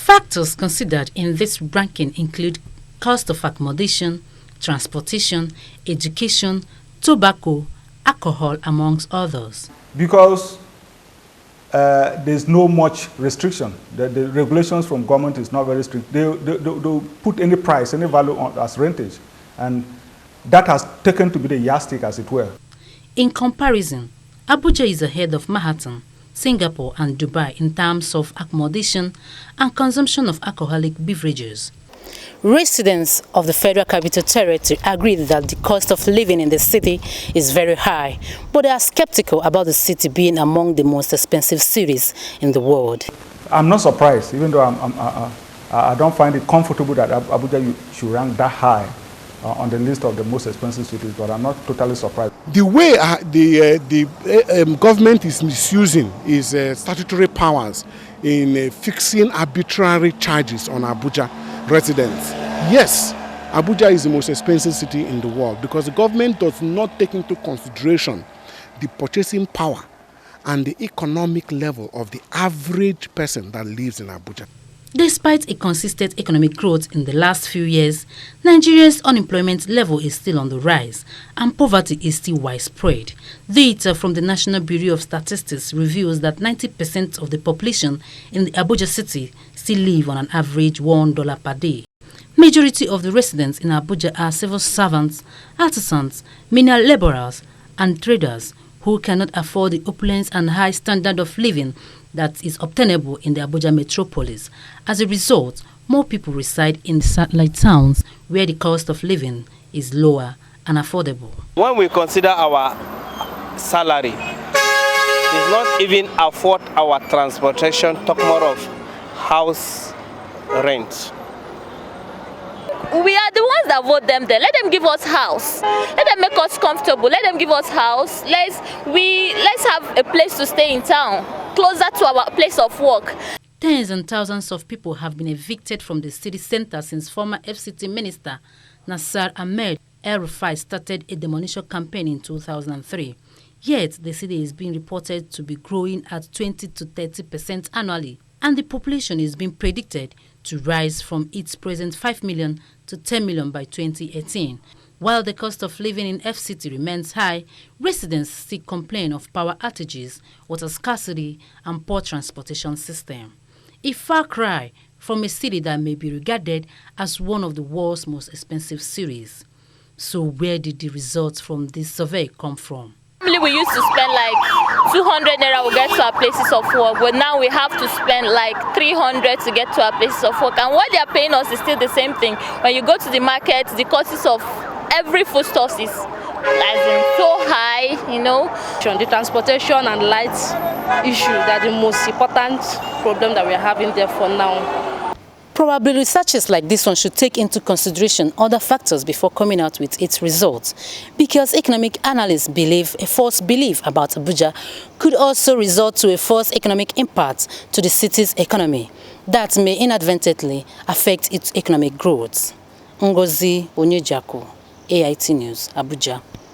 Factors considered in this ranking include cost of accommodation, transportation, education, tobacco, alcohol, amongst others. Because there's no much restriction. The regulations from government is not very strict. They'll put any price, any value on as rentage. And that has taken to be the yardstick, as it were. In comparison, Abuja is ahead of Manhattan, Singapore and Dubai in terms of accommodation and consumption of alcoholic beverages. Residents of the Federal Capital Territory agree that the cost of living in the city is very high, but they are skeptical about the city being among the most expensive cities in the world. I'm not surprised, even though I don't find it comfortable that Abuja should rank that high on the list of the most expensive cities, but I'm not totally surprised. The way the government is misusing its statutory powers in fixing arbitrary charges on Abuja residents. Yes, Abuja is the most expensive city in the world because the government does not take into consideration the purchasing power and the economic level of the average person that lives in Abuja. Despite a consistent economic growth in the last few years, Nigeria's unemployment level is still on the rise and poverty is still widespread. Data from the National Bureau of Statistics reveals that 90% of the population in the Abuja city still live on an average $1 per day. Majority of the residents in Abuja are civil servants, artisans, menial laborers, and traders who cannot afford the opulence and high standard of living that is obtainable in the Abuja metropolis. As a result, more people reside in satellite towns where the cost of living is lower and affordable. When we consider our salary, it's not even afford our transportation, talk more of house rent. We are the ones that vote them there. Let them give us house. Let them make us comfortable. Let them give us house. Let's have a place to stay in town, closer to our place of work. Tens and thousands of people have been evicted from the city center since former FCT Minister Nasser Ahmed El-Rufai started a demolition campaign in 2003. Yet, the city is being reported to be growing at 20 to 30% annually, and the population is being predicted to rise from its present 5 million to 10 million by 2018. While the cost of living in FCT remains high, residents still complain of power outages, water scarcity, and poor transportation system. A far cry from a city that may be regarded as one of the world's most expensive cities. So where did the results from this survey come from? We used to spend like 200 naira to get to our places of work, but now we have to spend like 300 to get to our places of work. And what they are paying us is still the same thing. When you go to the market, the costs of every foodstuff is so high, you know. The transportation and lights issue that the most important problem that we are having there for now. Probably researchers like this one should take into consideration other factors before coming out with its results, because economic analysts believe a false belief about Abuja could also result to a false economic impact to the city's economy that may inadvertently affect its economic growth. Ngozi, Onyejiaku, AIT News, Abuja.